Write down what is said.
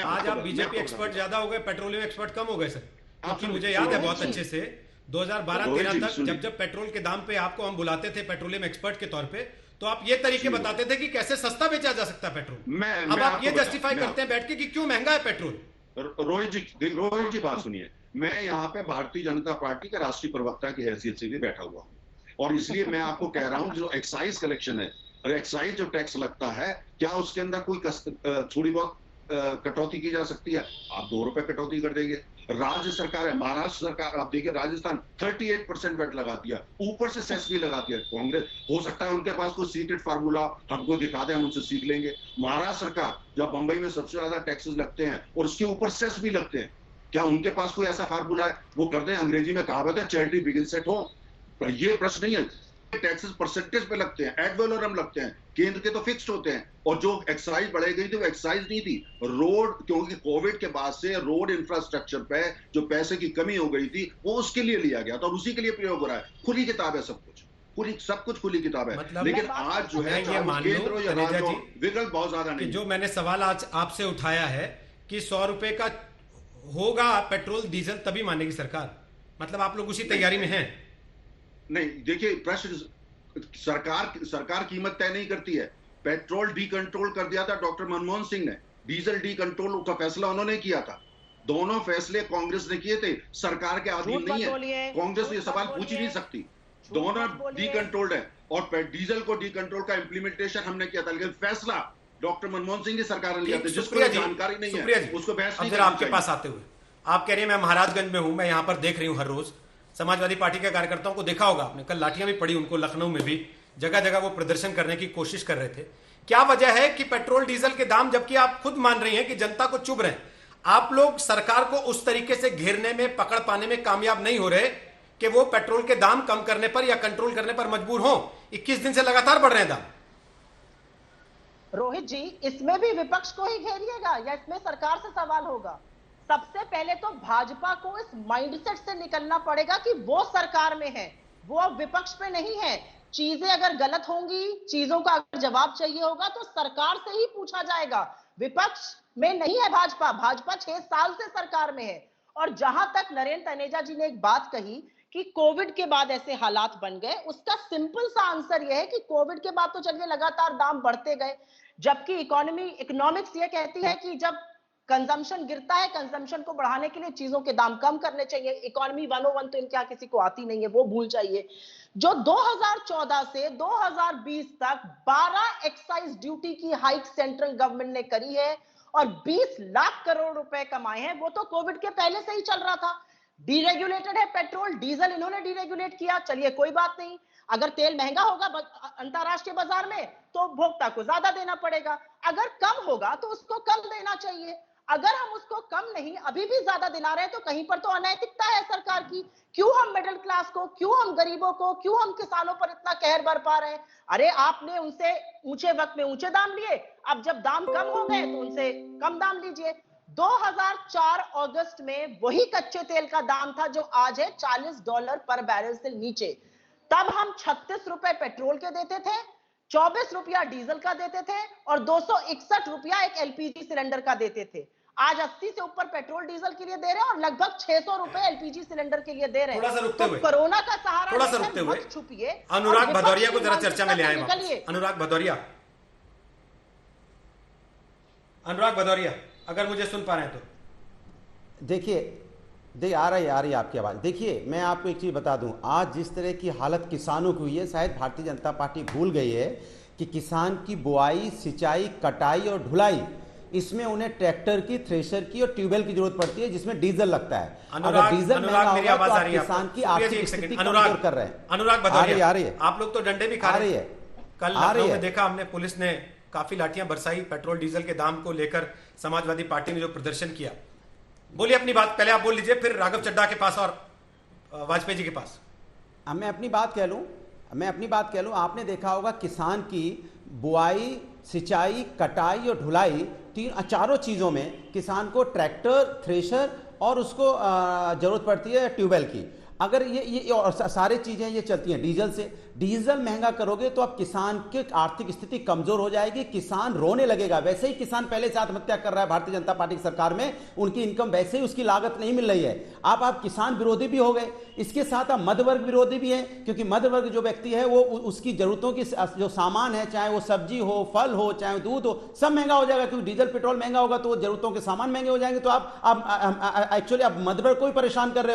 आज आप BJP expert ज्यादा हो गए, पेट्रोलियम एक्सपर्ट कम हो गए सर। क्योंकि मुझे याद है बहुत अच्छे से 2012-13 तक जब जब पेट्रोल के दाम पे आपको हम बुलाते थे पेट्रोलियम एक्सपर्ट के तौर पे, तो आप ये तरीके बताते थे कि कैसे सस्ता बेचा जा सकता है पेट्रोल। अब आप ये जस्टिफाई करते हैं बैठ के कि क्यों महंगा है पेट्रोल। रोहित जी बात सुनिए, मैं यहाँ पे भारतीय जनता पार्टी का राष्ट्रीय प्रवक्ता की हैसियत से भी बैठा हुआ हूँ, और इसलिए मैं आपको कह रहा हूँ जो एक्साइज कलेक्शन है और एक्साइज जो टैक्स लगता है, क्या उसके अंदर कोई थोड़ी बहुत कटौती की जा सकती है? आप 2 रुपए कटौती कर देंगे। राज्य सरकार है, महाराष्ट्र सरकार, आप देखिए राजस्थान 38% वैट लगा दिया, ऊपर से सेस भी लगा दिया। कांग्रेस, हो सकता है उनके पास कोई सीक्रेट फार्मूला हमको दिखा दे, हम उनसे सीख लेंगे। महाराष्ट्र सरकार, जब बंबई में सबसे ज्यादा टैक्सेस लगते हैं और उसके ऊपर सेस भी लगते हैं, क्या उनके पास कोई ऐसा फार्मूला है? वो कर दें। अंग्रेजी में कहावत है चैरिटी बिगिंस एट होम। पर ये प्रश्न नहीं है। टैक्सेस परसेंटेज पे लगते हैं, एड वैलोरम लगते हैं, केंद्र के तो फिक्स्ड होते हैं। और जो एक्साइज बढ़ाई गई थी वो एक्साइज नहीं थी, रोड, क्योंकि कोविड के बाद से रोड इंफ्रास्ट्रक्चर पे जो पैसे की कमी हो गई थी वो उसके लिए लिया गया था और उसी के लिए प्रयोग हो रहा है। खुली किताब है सब कुछ, सब कुछ खुली किताब है। मतलब लेकिन आज जो है केंद्र या राज्य विकल्प बहुत ज्यादा नहीं। जो मैंने सवाल आज आपसे उठाया है कि 100 रुपए का होगा पेट्रोल डीजल तभी मानेगी सरकार, मतलब आप लोग उसी तैयारी में हैं? नहीं, देखिए प्रश्न, सरकार कीमत तय नहीं करती है। पेट्रोल डी कंट्रोल कर दिया था डॉक्टर मनमोहन सिंह ने, डीजल डी कंट्रोल का फैसला उन्होंने किया था। दोनों फैसले कांग्रेस ने किए थे, सरकार के अधीन नहीं है। कांग्रेस ये सवाल पूछ ही नहीं सकती। दोनों डी कंट्रोल्ड है और डीजल को डी कंट्रोल का इंप्लीमेंटेशन हमने किया था, लेकिन फैसला डॉक्टर मनमोहन सिंह की सरकार ने लिया था, जिसको जानकारी नहीं है उसको बहस नहीं। आपके पास आते हुए आप कह रहे हैं मैं महाराजगंज में हूं, मैं यहां पर देख रही हूं हर रोज समाजवादी पार्टी के कार्यकर्ताओं को, देखा होगा आपने, कल लाठियां भी पड़ी उनको, लखनऊ में भी जगह जगह वो प्रदर्शन करने की कोशिश कर रहे थे। क्या वजह है कि पेट्रोल डीजल के दाम, जबकि आप खुद मान रही हैं कि जनता को चुभ रहे हैं, आप लोग सरकार को उस तरीके से घेरने में, पकड़ पाने में कामयाब नहीं हो रहे कि वो पेट्रोल के दाम कम करने पर या कंट्रोल करने पर मजबूर हो? 21 दिन से लगातार बढ़ रहे हैं दाम। रोहित जी, इसमें भी विपक्ष को ही घेरिएगा या इसमें सरकार से सवाल होगा? सबसे पहले तो भाजपा को इस माइंडसेट से निकलना पड़ेगा कि वो सरकार में है, वो अब विपक्ष पे नहीं है। चीजें अगर गलत होंगी, चीजों का अगर जवाब चाहिए होगा तो सरकार से ही पूछा जाएगा, विपक्ष में नहीं है भाजपा। भाजपा 6 साल से सरकार में है। और जहां तक नरेंद्र तनेजा जी ने एक बात कही कि कोविड के बाद ऐसे हालात बन गए, उसका सिंपल सा आंसर यह है कि कोविड के बाद तो चलिए लगातार दाम बढ़ते गए, जबकि इकोनॉमिक्स ये कहती है कि जब कंजम्पशन गिरता है, कंजम्पशन को बढ़ाने के लिए चीजों के दाम कम करने चाहिए। इकोनॉमी 101 तो इनके यहाँ किसी को आती नहीं है, वो भूल जाइए। जो 2014 से 2020 तक 12 एक्साइज ड्यूटी की हाइक सेंट्रल गवर्नमेंट ने करी है और 20 लाख करोड़ रुपए कमाए हैं, वो तो कोविड के पहले से ही चल रहा था। डीरेगुलेटेड है पेट्रोल डीजल, इन्होंने डीरेगुलेट किया, चलिए कोई बात नहीं। अगर तेल महंगा होगा अंतरराष्ट्रीय बाजार में तो उपभोक्ता को ज्यादा देना पड़ेगा, अगर कम होगा तो उसको कम देना चाहिए। अगर हम उसको कम नहीं अभी भी ज्यादा दिला रहे हैं तो कहीं पर तो अनैतिकता है सरकार की। क्यों हम मिडिल क्लास को, क्यों हम गरीबों को, क्यों हम किसानों पर इतना कहर बरपा रहे हैं? अरे आपने उनसे ऊंचे वक्त में ऊंचे दाम लिए, अब जब दाम कम हो गए तो उनसे कम दाम लीजिए। 2004 अगस्त में वही कच्चे तेल का दाम था जो आज है $40 पर बैरल से नीचे। तब हम 36 रुपए पेट्रोल के देते थे, 24 रुपया डीजल का देते थे और 261 रुपया एक एलपीजी सिलेंडर का देते थे। आज 80 से ऊपर पेट्रोल डीजल के लिए दे रहे हैं और लगभग 600 रुपए एलपीजी सिलेंडर के लिए दे रहे हैं। तो कोरोना का सहारा थोड़ा सा रुकते हुए छुपिए, अनुराग भदौरिया को जरा चर्चा में ले आए। अनुराग भदौरिया, अगर मुझे सुन पा रहे हैं तो देखिए आ रही है आपकी आवाज। देखिए मैं आपको एक चीज बता दूं, आज जिस तरह की हालत किसानों की हुई है, शायद भारतीय जनता पार्टी भूल गई है कि किसान की बुआई, सिंचाई, कटाई और ढुलाई, इसमें उन्हें ट्रैक्टर की, थ्रेशर की और ट्यूबवेल की जरूरत पड़ती है जिसमें डीजल लगता है। अगर डीजल महंगा होगा तो आप किसान की आर्थिक स्थिति कमजोर कर रहे हैं। अनुराग भदौरिया, आ रही है, आप लोग तो डंडे भी खा रहे हैं। कल लखनऊ में देखा हमने, पुलिस ने काफी लाठियां बरसाई पेट्रोल डीजल के दाम को लेकर, समाजवादी पार्टी ने जो प्रदर्शन किया। बोलिए अपनी बात, पहले आप बोल लीजिए, फिर राघव चड्ढा के पास और वाजपेयी जी के पास। मैं अपनी बात कह लूं, आपने देखा होगा किसान की बुआई, सिंचाई, कटाई और ढुलाई, चारों चीजों में किसान को ट्रैक्टर, थ्रेशर और उसको जरूरत पड़ती है ट्यूबवेल की। अगर ये और सारी चीजें ये चलती हैं डीजल से, डीजल महंगा करोगे तो अब किसान की आर्थिक स्थिति कमजोर हो जाएगी, किसान रोने लगेगा। वैसे ही किसान पहले से आत्महत्या कर रहा है भारतीय जनता पार्टी की सरकार में, उनकी इनकम वैसे ही उसकी लागत नहीं मिल रही है। आप किसान विरोधी भी हो गए, इसके साथ आप मध्य वर्ग विरोधी भी हैं, क्योंकि मध्य वर्ग जो व्यक्ति है वो उसकी जरूरतों की जो सामान है, चाहे वो सब्जी हो, फल हो, चाहे दूध हो, सब महंगा हो जाएगा, क्योंकि डीजल पेट्रोल महंगा होगा तो जरूरतों के सामान महंगे हो जाएंगे। तो आप एक्चुअली आप मध्य वर्ग को भी परेशान कर रहे हो।